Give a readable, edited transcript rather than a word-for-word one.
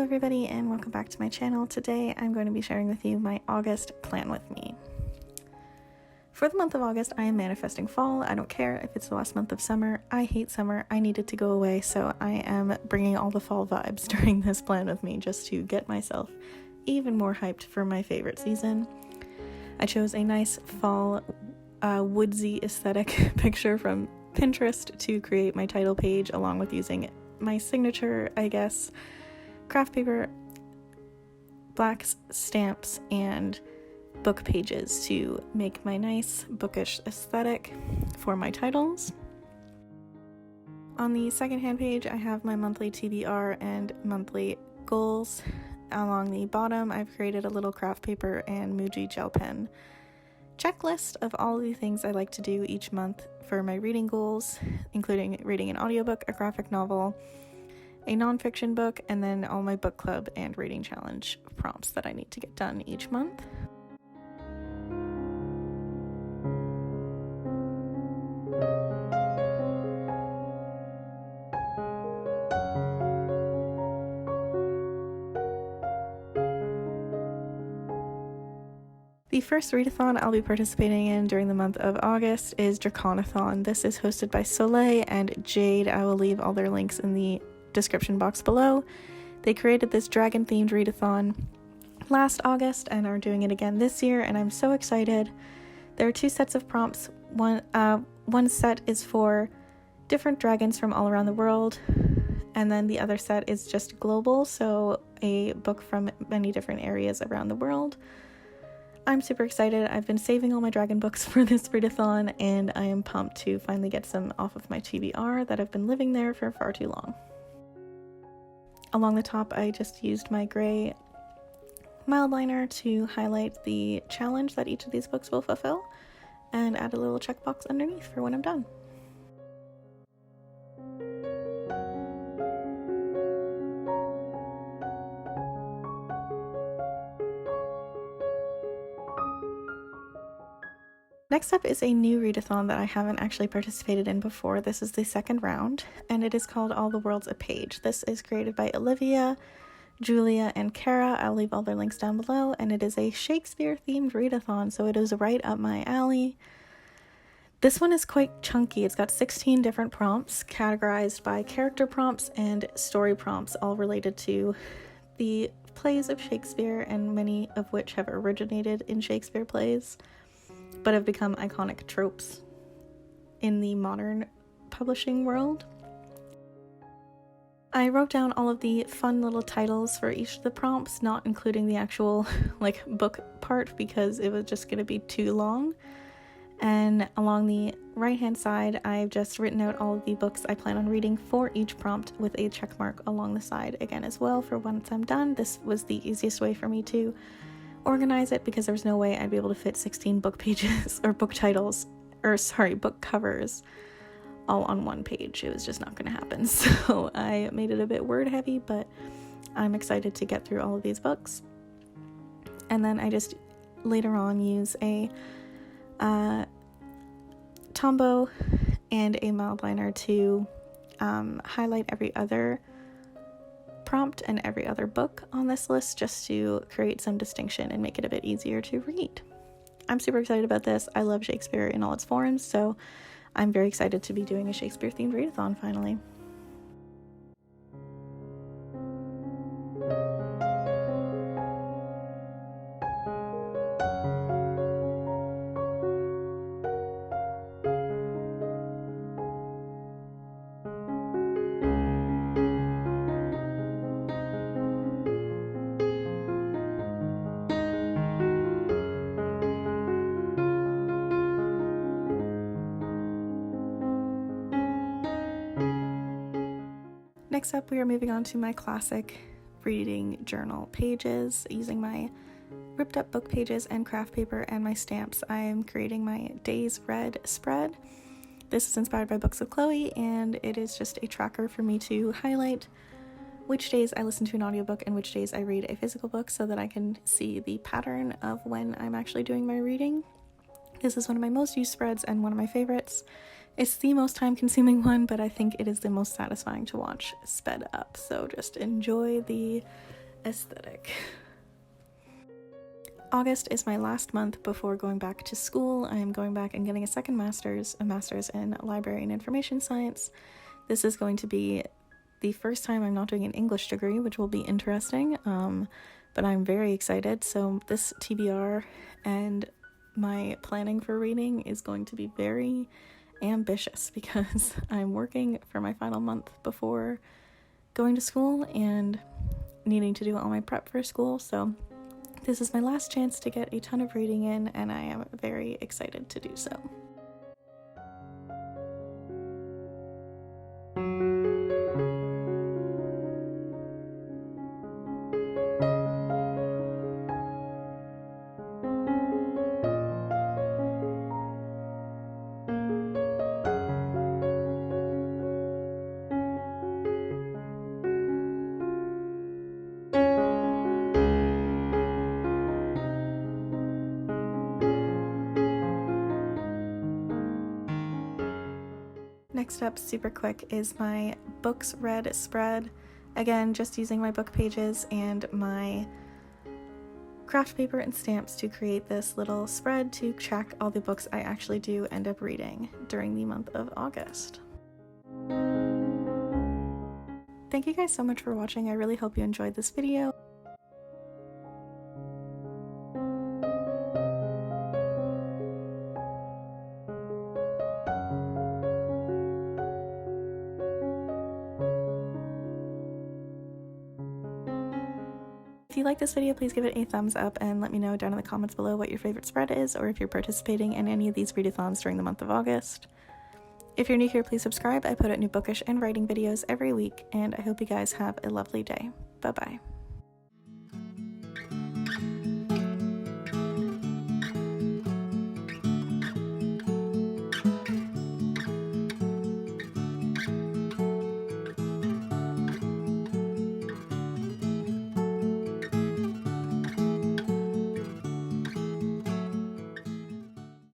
everybody, and welcome back to my channel. Today I'm going to be sharing with you my August plan with me. For the month of August, I am manifesting fall. I don't care if it's the last month of summer. I hate summer. I need it to go away, so I am bringing all the fall vibes during this plan with me just to get myself even more hyped for my favorite season. I chose a nice fall woodsy aesthetic picture from Pinterest to create my title page, along with using my signature, I guess, craft paper, black stamps, and book pages to make my nice bookish aesthetic for my titles. On the second-hand page, I have my monthly TBR and monthly goals. Along the bottom, I've created a little craft paper and Muji Gel Pen checklist of all the things I like to do each month for my reading goals, including reading an audiobook, a graphic novel, a nonfiction book, and then all my book club and reading challenge prompts that I need to get done each month. The first readathon I'll be participating in during the month of August is Draconathon. This is hosted by Soleil and Jade. I will leave all their links in the description box below. They created this dragon-themed readathon last August and are doing it again this year, and I'm so excited. There are two sets of prompts. One set is for different dragons from all around the world, and then the other set is just global, so a book from many different areas around the world. I'm super excited. I've been saving all my dragon books for this readathon, and I am pumped to finally get some off of my TBR that have been living there for far too long. Along the top, I just used my gray mildliner to highlight the challenge that each of these books will fulfill, and add a little checkbox underneath for when I'm done. Next up is a new readathon that I haven't actually participated in before. This is the second round, and it is called All the World's a Page. This is created by Olivia, Julia, and Kara. I'll leave all their links down below, and it is a Shakespeare-themed readathon, so it is right up my alley. This one is quite chunky. It's got 16 different prompts, categorized by character prompts and story prompts, all related to the plays of Shakespeare, and many of which have originated in Shakespeare plays, but have become iconic tropes in the modern publishing world. I wrote down all of the fun little titles for each of the prompts, not including the actual book part because it was just going to be too long. And along the right hand side, I've just written out all of the books I plan on reading for each prompt with a check mark along the side again as well for once I'm done. This was the easiest way for me to organize it because there was no way I'd be able to fit 16 book pages or book covers all on one page. It was just not going to happen. So I made it a bit word heavy, but I'm excited to get through all of these books. And then I just later on use a Tombow and a mildliner to highlight every other prompt and every other book on this list, just to create some distinction and make it a bit easier to read. I'm super excited about this. I love Shakespeare in all its forms, so I'm very excited to be doing a Shakespeare-themed readathon finally. Next up, we are moving on to my classic reading journal pages. Using my ripped up book pages and craft paper and my stamps, I am creating my Days Read spread. This is inspired by Books of Chloe, and it is just a tracker for me to highlight which days I listen to an audiobook and which days I read a physical book so that I can see the pattern of when I'm actually doing my reading. This is one of my most used spreads and one of my favorites. It's the most time-consuming one, but I think it is the most satisfying to watch sped up, so just enjoy the aesthetic. August is my last month before going back to school. I am going back and getting a second master's, a master's in library and information science. This is going to be the first time I'm not doing an English degree, which will be interesting, but I'm very excited. So this TBR and my planning for reading is going to be very ambitious because I'm working for my final month before going to school and needing to do all my prep for school. So this is my last chance to get a ton of reading in, and I am very excited to do so. Next up, super quick, is my books read spread. Again, just using my book pages and my craft paper and stamps to create this little spread to track all the books I actually do end up reading during the month of August. Thank you guys so much for watching. I really hope you enjoyed this video. If you like this video, please give it a thumbs up and let me know down in the comments below what your favorite spread is, or if you're participating in any of these readathons during the month of August. If you're new here, please subscribe. I put out new bookish and writing videos every week, and I hope you guys have a lovely day. Bye-bye.